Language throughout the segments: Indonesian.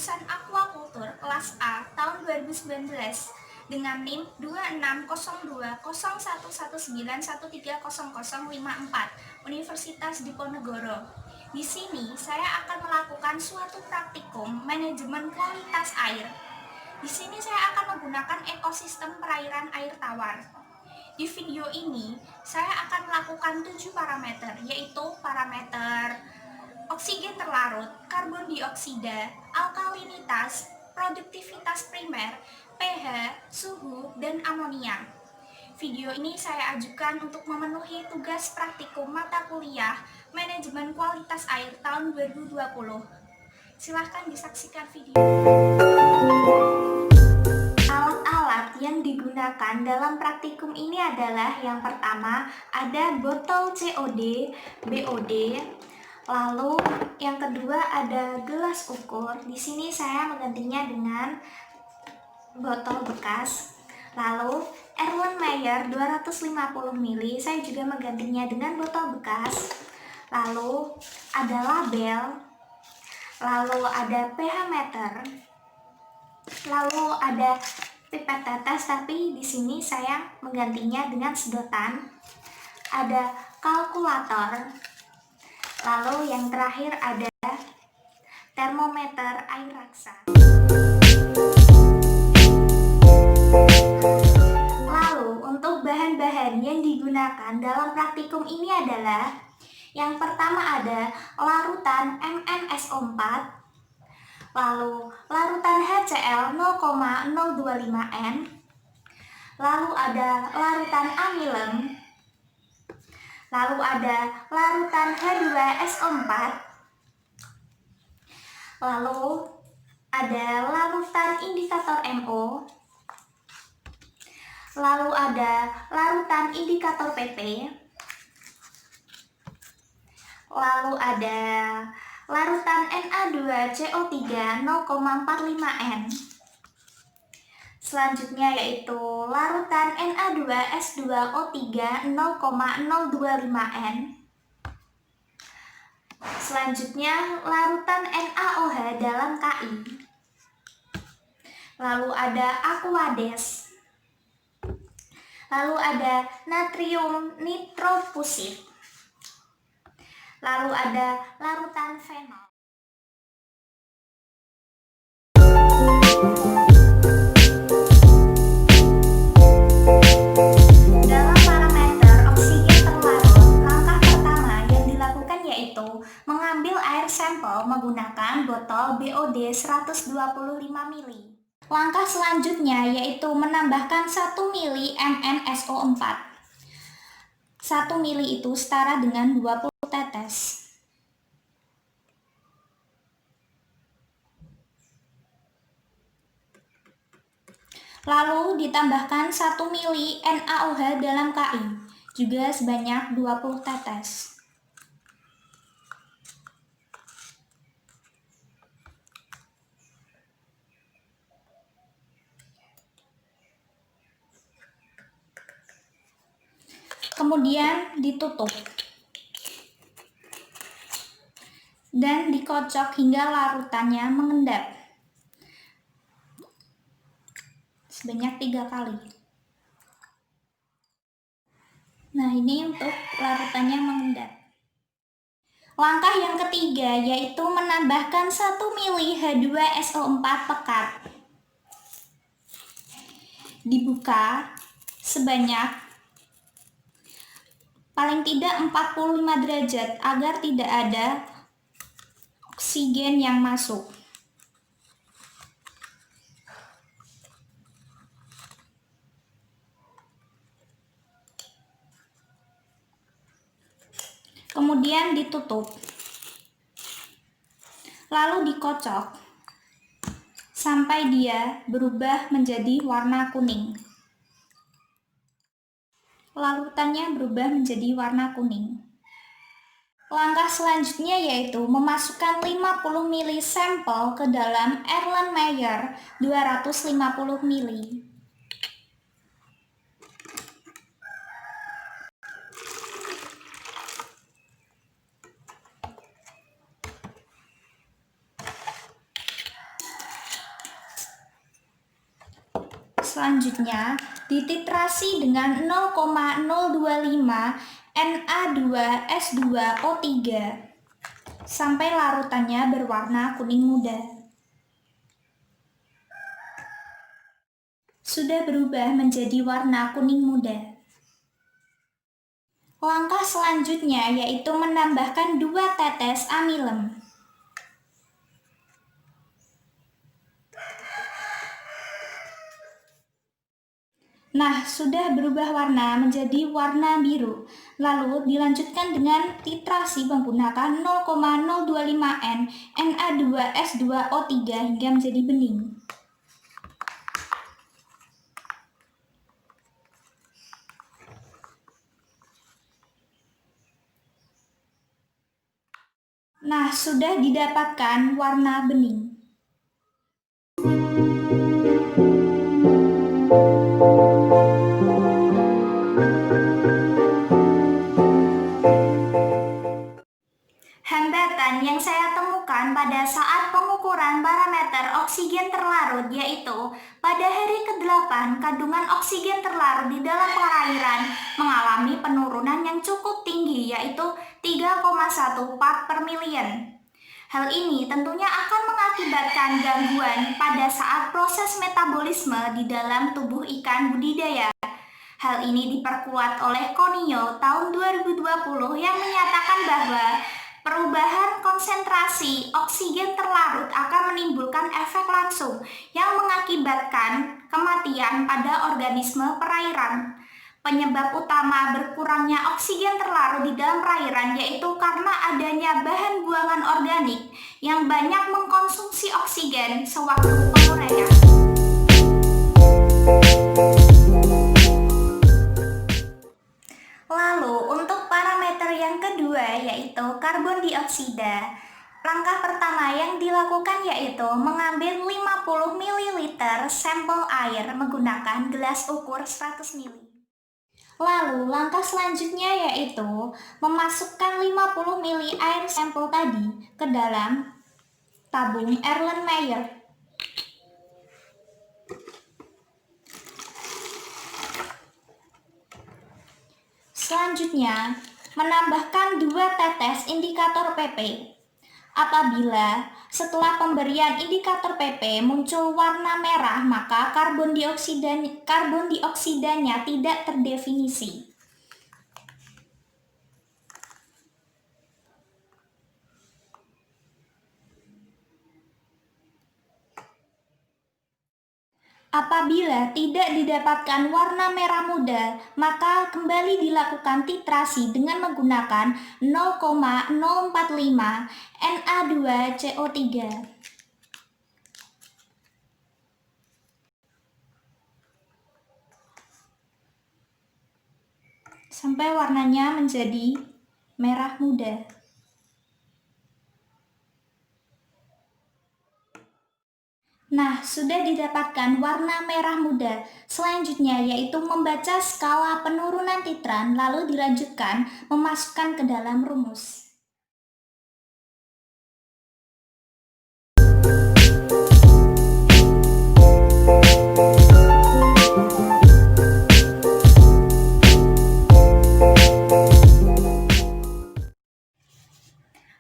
lulusan Aquaculture kelas A tahun 2019 dengan NIM 26020119130054 Universitas Diponegoro. Di sini saya akan melakukan suatu praktikum manajemen kualitas air. Di sini saya akan menggunakan ekosistem perairan air tawar. Di video ini, saya akan melakukan 7 parameter, yaitu parameter oksigen terlarut, karbon dioksida, alkalinitas, produktivitas primer, pH, suhu, dan amonia. Video ini saya ajukan untuk memenuhi tugas praktikum mata kuliah Manajemen Kualitas Air tahun 2020. Silahkan disaksikan video. Alat-alat yang digunakan dalam praktikum ini adalah yang pertama ada botol COD, BOD. Lalu yang kedua ada gelas ukur. Di sini saya menggantinya dengan botol bekas. Lalu Erlenmeyer 250 ml, saya juga menggantinya dengan botol bekas. Lalu ada label. Lalu ada pH meter. Lalu ada pipet tetes, tapi di sini saya menggantinya dengan sedotan. Ada kalkulator. Lalu yang terakhir ada termometer air raksa. Lalu untuk bahan-bahan yang digunakan dalam praktikum ini adalah yang pertama ada larutan MnSO4, lalu larutan HCl 0,025N, lalu ada larutan amilem, lalu ada larutan H2SO4, lalu ada larutan indikator MO, lalu ada larutan indikator PP, lalu ada larutan Na2CO3 0,45N. Selanjutnya yaitu larutan Na2S2O3 0,025N. Selanjutnya larutan NaOH dalam KI. Lalu ada Aquades. Lalu ada natrium nitropusif. Lalu ada larutan fenol. Dalam parameter oksigen terlarut, langkah pertama yang dilakukan yaitu mengambil air sampel menggunakan botol BOD 125 ml. Langkah selanjutnya yaitu menambahkan 1 ml MnSO4. 1 ml itu setara dengan 20 tetes. Lalu ditambahkan 1 ml NaOH dalam KI, juga sebanyak 20 tetes. Kemudian ditutup dan dikocok hingga larutannya mengendap sebanyak 3 kali. Nah, ini untuk larutannya mengendap. Langkah yang ketiga yaitu menambahkan 1 ml H2SO4 pekat. Dibuka sebanyak paling tidak 45 derajat agar tidak ada oksigen yang masuk. Kemudian ditutup. Lalu dikocok sampai dia berubah menjadi warna kuning. Larutannya berubah menjadi warna kuning. Langkah selanjutnya yaitu memasukkan 50 ml sampel ke dalam Erlenmeyer 250 ml. selanjutnya dititrasi dengan 0,025 Na2S2O3 sampai larutannya berwarna kuning muda. Sudah berubah menjadi warna kuning muda. Langkah selanjutnya yaitu menambahkan 2 tetes amilem. Nah, sudah berubah warna menjadi warna biru. Lalu dilanjutkan dengan titrasi menggunakan 0,025 N Na2S2O3 hingga menjadi bening. Nah, sudah didapatkan warna bening. Hambatan yang saya temukan pada saat pengukuran parameter oksigen terlarut yaitu pada hari ke-8 kandungan oksigen terlarut di dalam perairan mengalami penurunan yang cukup tinggi yaitu 3,1 part per million. Hal ini tentunya akan mengakibatkan gangguan pada saat proses metabolisme di dalam tubuh ikan budidaya. Hal ini diperkuat oleh Konio tahun 2020 yang menyatakan bahwa perubahan konsentrasi oksigen terlarut akan menimbulkan efek langsung yang mengakibatkan kematian pada organisme perairan. Penyebab utama berkurangnya oksigen terlarut di dalam perairan yaitu karena adanya bahan buangan organik yang banyak mengkonsumsi oksigen sewaktu penguraian. Lalu untuk parameter yang kedua yaitu karbon dioksida. Langkah pertama yang dilakukan yaitu mengambil 50 ml sampel air menggunakan gelas ukur 100 ml. Lalu langkah selanjutnya yaitu memasukkan 50 ml air sampel tadi ke dalam tabung Erlenmeyer. Selanjutnya, menambahkan 2 tetes indikator PP. Apabila setelah pemberian indikator PP muncul warna merah, maka karbon dioksidanya tidak terdefinisi. Apabila tidak didapatkan warna merah muda, maka kembali dilakukan titrasi dengan menggunakan 0,045 Na2CO3. Sampai warnanya menjadi merah muda. Nah, sudah didapatkan warna merah muda. Selanjutnya yaitu membaca skala penurunan titran, lalu dilanjutkan memasukkan ke dalam rumus.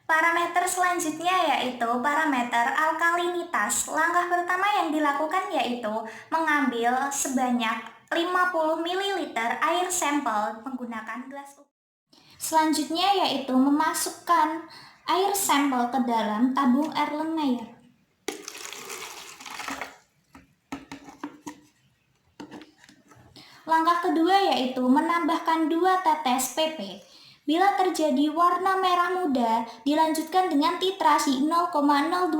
Parameter selanjutnya yaitu parameter alkalinitas. Langkah pertama yang dilakukan yaitu mengambil sebanyak 50 ml air sampel menggunakan gelas ukur. Selanjutnya yaitu memasukkan air sampel ke dalam tabung Erlenmeyer. Langkah kedua yaitu menambahkan 2 tetes PP. Bila terjadi warna merah muda, dilanjutkan dengan titrasi 0,025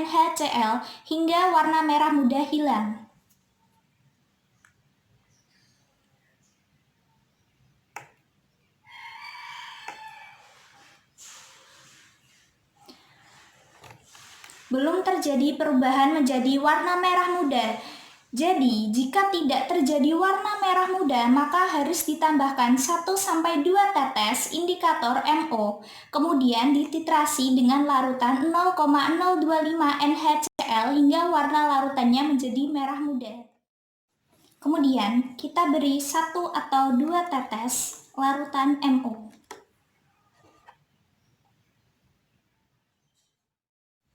NaCl hingga warna merah muda hilang. Belum terjadi perubahan menjadi warna merah muda. Jadi, jika tidak terjadi warna merah muda, maka harus ditambahkan 1-2 tetes indikator MO, kemudian dititrasi dengan larutan 0,025 NaCl hingga warna larutannya menjadi merah muda. Kemudian kita beri 1 atau 2 tetes larutan MO.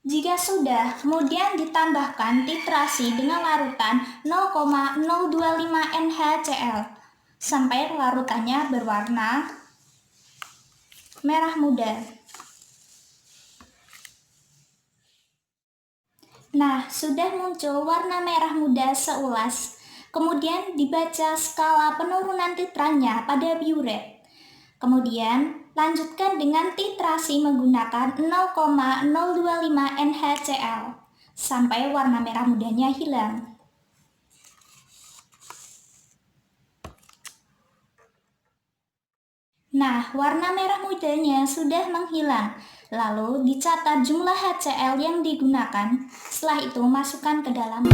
Jika sudah, kemudian ditambahkan titrasi dengan larutan 0,025 NaCl sampai larutannya berwarna merah muda. Nah, sudah muncul warna merah muda seulas. Kemudian dibaca skala penurunan titranya pada biuret. Kemudian lanjutkan dengan titrasi menggunakan 0,025 NaCl sampai warna merah mudanya hilang. Nah, warna merah mudanya sudah menghilang. Lalu dicatat jumlah HCl yang digunakan. Setelah itu masukkan ke dalam.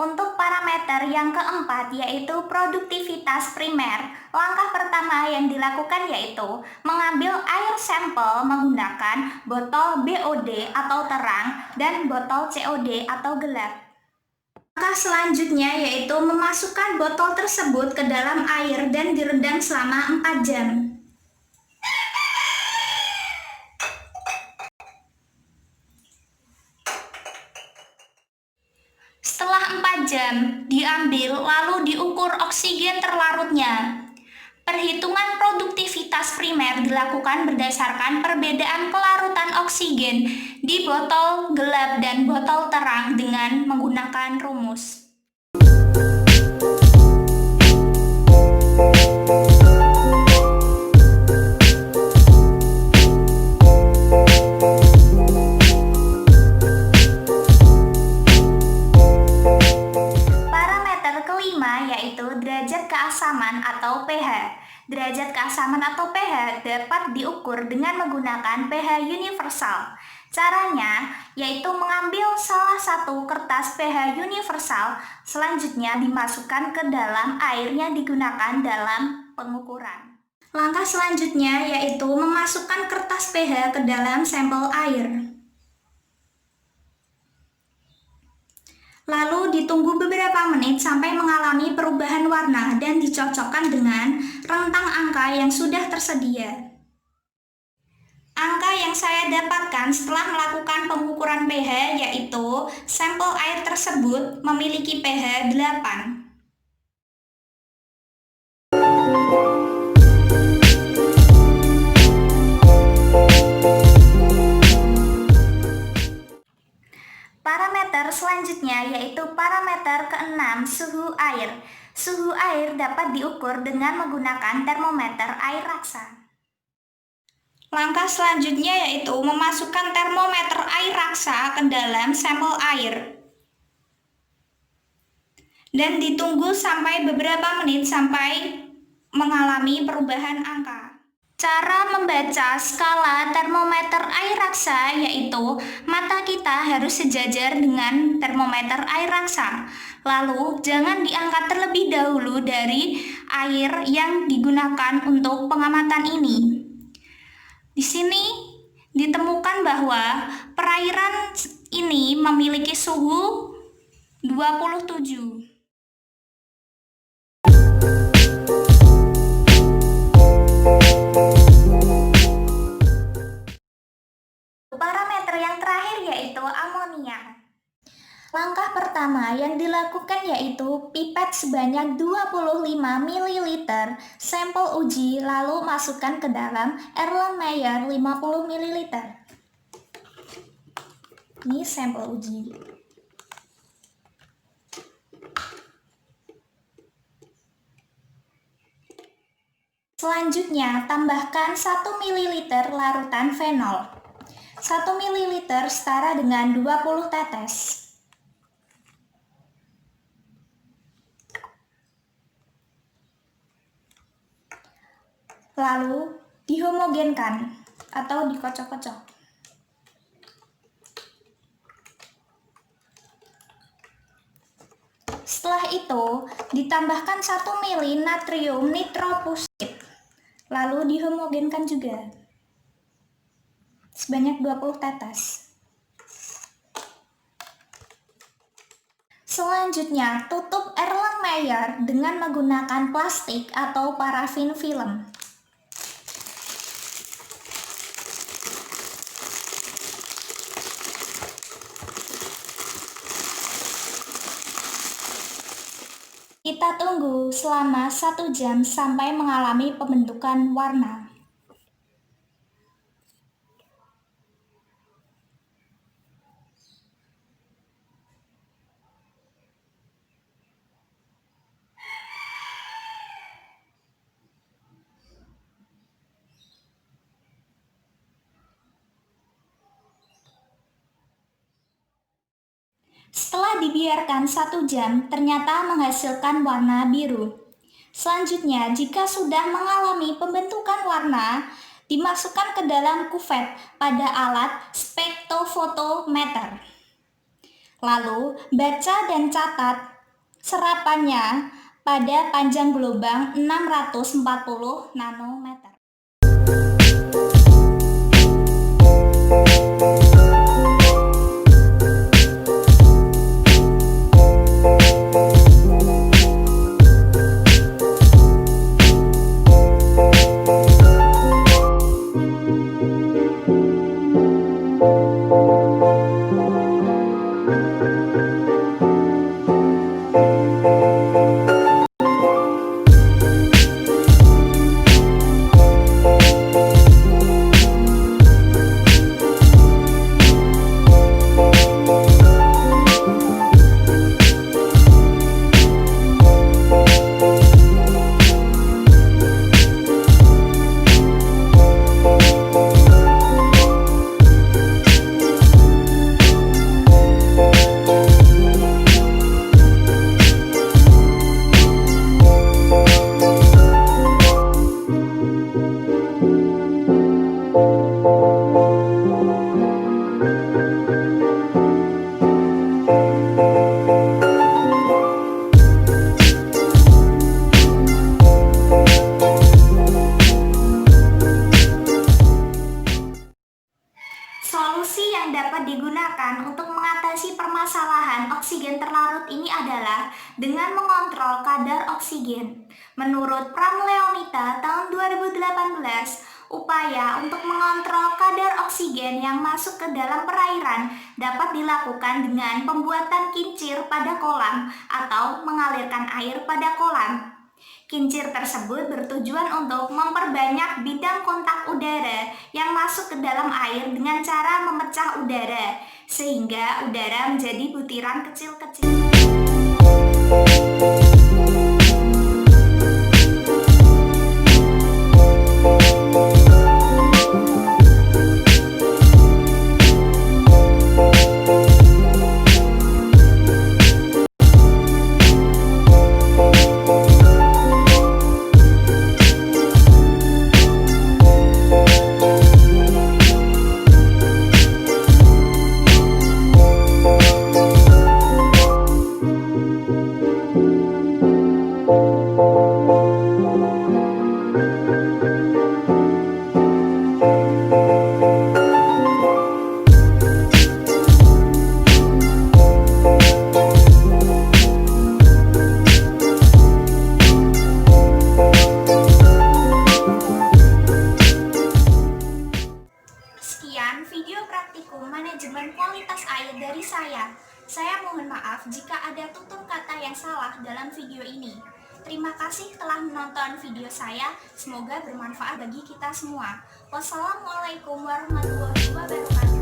Untuk parameter yang keempat yaitu produktivitas primer. Langkah pertama yang dilakukan yaitu mengambil air sampel menggunakan botol BOD atau terang dan botol COD atau gelap. Langkah selanjutnya yaitu memasukkan botol tersebut ke dalam air dan direndam selama 4 jam. Setelah 4 jam, diambil lalu diukur oksigen terlarutnya. Perhitungan produktivitas primer dilakukan berdasarkan perbedaan kelarutan oksigen di botol gelap dan botol terang dengan menggunakan rumus. Derajat keasaman atau pH. Derajat keasaman atau pH dapat diukur dengan menggunakan pH universal. Caranya yaitu mengambil salah satu kertas pH universal, selanjutnya dimasukkan ke dalam air yang digunakan dalam pengukuran. Langkah selanjutnya yaitu memasukkan kertas pH ke dalam sampel air. Lalu ditunggu beberapa menit sampai mengalami perubahan warna dan dicocokkan dengan rentang angka yang sudah tersedia. Angka yang saya dapatkan setelah melakukan pengukuran pH yaitu sampel air tersebut memiliki pH 8. Parameter selanjutnya yaitu parameter ke-6, suhu air. Suhu air dapat diukur dengan menggunakan termometer air raksa. Langkah selanjutnya yaitu memasukkan termometer air raksa ke dalam sampel air. Dan ditunggu sampai beberapa menit sampai mengalami perubahan angka. Cara membaca skala termometer air raksa yaitu mata kita harus sejajar dengan termometer air raksa. Lalu jangan diangkat terlebih dahulu dari air yang digunakan untuk pengamatan ini. Di sini ditemukan bahwa perairan ini memiliki suhu 27. Parameter yang terakhir yaitu amonia. Langkah pertama yang dilakukan yaitu pipet sebanyak 25 ml sampel uji lalu masukkan ke dalam Erlenmeyer 50 ml. Ini sampel uji. Selanjutnya tambahkan 1 ml larutan fenol. 1 ml setara dengan 20 tetes. Lalu dihomogenkan atau dikocok-kocok. Setelah itu, ditambahkan 1 mili natrium nitroprusit. Lalu dihomogenkan juga sebanyak 20 tetes. Selanjutnya, tutup Erlenmeyer dengan menggunakan plastik atau parafin film. Kita tunggu selama 1 jam sampai mengalami pembentukan warna. Setelah dibiarkan 1 jam, ternyata menghasilkan warna biru. Selanjutnya, jika sudah mengalami pembentukan warna, dimasukkan ke dalam kuvet pada alat spektrofotometer. Lalu, baca dan catat serapannya pada panjang gelombang 640 nanometer. Solusi yang dapat digunakan untuk mengatasi permasalahan oksigen terlarut ini adalah dengan mengontrol kadar oksigen. Menurut Pramleonita tahun 2018, upaya untuk mengontrol kadar oksigen yang masuk ke dalam perairan dapat dilakukan dengan pembuatan kincir pada kolam atau mengalirkan air pada kolam. Kincir tersebut bertujuan untuk memperbanyak bidang kontak udara yang masuk ke dalam air dengan cara memecah udara, sehingga udara menjadi butiran kecil-kecil. Sekian video praktikum manajemen kualitas air dari saya. Saya mohon maaf jika ada tutur kata yang salah dalam video ini. Terima kasih telah menonton video saya. Semoga bermanfaat bagi kita semua. Wassalamualaikum warahmatullahi wabarakatuh.